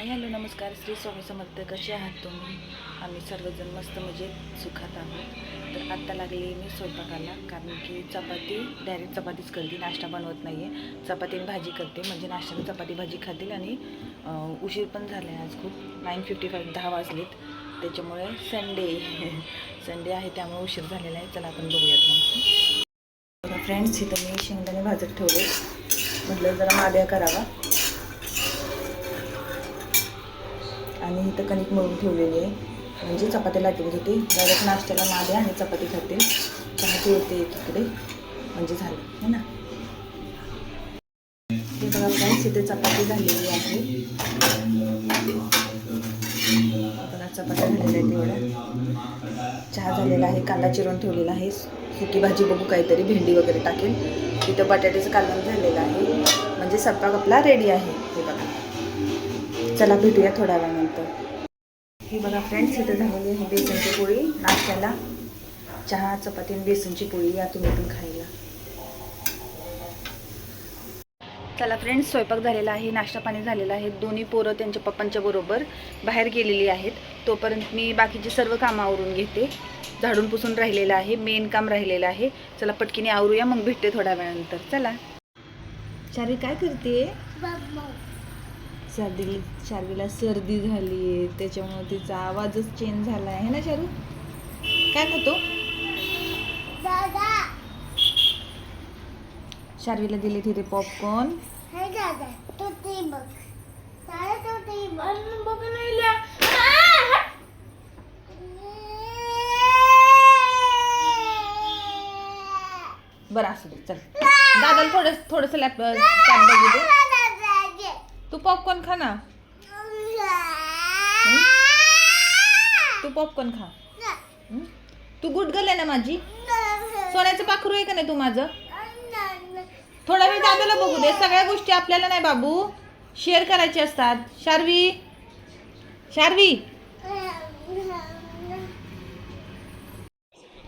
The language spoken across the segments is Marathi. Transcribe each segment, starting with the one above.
हाय हॅलो नमस्कार. श्री स्वामी समर्थ. कसे आहात तुम्ही? आम्ही सर्वजण मस्त मजेत सुखात आहोत. तर आत्ता लागली मी स्वयंपाकाला, कारण की चपाती डायरेक्ट चपातीच करते, नाश्ता बनवत नाही आहे. चपाती आणि भाजी करते, म्हणजे नाश्त्याला चपाती भाजी खातील. आणि उशीर पण झाला आहे आज खूप, 9:55 10 वाजलेत. त्याच्यामुळे संडे आहे त्यामुळे उशीर झालेला आहे. चला आपण बघूयात मग. फ्रेंड्स, इथं मी शेंगदाणे भाजत ठेवले, म्हटलं जरा माद्या करावा. आणि इथं कणिक मळून ठेवलेली आहे, म्हणजे चपात्या लाटून घेते. डायरेक्ट नाश्त्याला माद्या आणि चपाती खाते. चहा ठेवते एकीकडे, म्हणजे झालं है ना. हे बघा फ्रेंड्स, इथे चपाती झालेली आहे. बघा चपात्या झालेल्या आहेत एवढ्या. चहा झालेला आहे, कांदा चिरून ठेवलेला आहे. सुकी भाजी बघू, काहीतरी भेंडी वगैरे टाकेल. इथं बटाट्याचं कालवण झालेलं आहे, म्हणजे स्वयंपाक आपला रेडी आहे. हे बघा, चला भेटूया थोड्या वेळानंतर. ही बघा फ्रेंड्स, इथं झालेली आहे बेसनची पोळी. नाश्त्याला चहा चपाती आणि बेसनची पोळी, या तुम्ही पण खायला. चला फ्रेंड्स, स्वयंपाक झालेला आहे, नाश्ता पाणी झालेला आहे. दोन्ही पोरं त्यांच्या पप्पांच्या बरोबर बाहेर गेलेली आहेत. तोपर्यंत मी बाकीचे सर्व कामं आवरून घेते. झाडून पुसून राहिलेलं आहे, मेन काम राहिलेलं आहे. चला पटकीने आवरूया, मग भेटते थोड्या वेळानंतर. चला. शार्वी काय करते? शार्वीला सर्दी झाली आहे, त्याच्यामुळे तिचा आवाजच चेंज झाला आहे ना. शारू काय खातो? शार्वीला दिले तिथे पॉपकॉर्न. बरं असू दे, चल. दादाला थोडंसं लॅपटॉप बघू दे. तू पॉपकॉर्न खा ना. तू पॉपकॉर्न खा. तू गुड गर्ल आहे ना माझी. सोन्याचं पाखरू आहे का नाही तू माझं? थोडा वेळ दादाला बघू दे. सगळ्या गोष्टी आपल्याला नाही बाबू शेअर करायची असतात. शार्वी,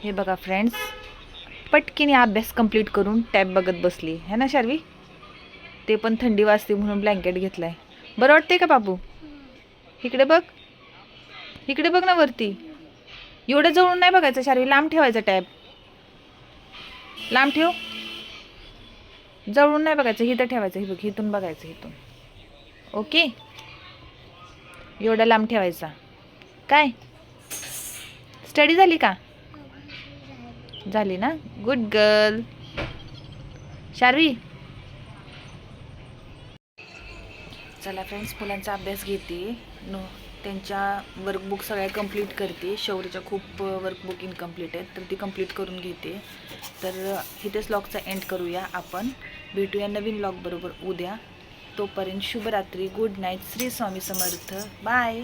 हे बघा फ्रेंड्स, पटकीने अभ्यास कंप्लीट करून टॅब बघत बसली है ना शार्वी. ते पण थंडी वाजते म्हणून ब्लँकेट घेतलाय. बरं वाटते का बाबू? इकडे बघ, इकडे बघ ना वरती. एवढं जवळून नाही बघायचं शार्वी, लांब ठेवायचा टॅब. लांब ठेव, जवळून नाही बघायचं. इथं ठेवायचं. हे बघ, इथून बघायचं, इथून. ओके, एवढा लांब ठेवायचा. काय स्टडी झाली का? झाली ना. Good girl Sharvi. चला फ्रेंड्स, मुलांचा अभ्यास घेते. त्यांच्या वर्कबुक सगळ्या कंप्लीट करते. शौर्यच्या खूप वर्कबुक इनकम्प्लीट आहेत, तर ती कंप्लीट करून घेते. तर इथेच व्लॉगचा एंड करूया आपण. भेटूया नवीन व्लॉग बरोबर उद्या. तोपर्यंत शुभरात्री, good night, Shri Swami Samarth. Bye.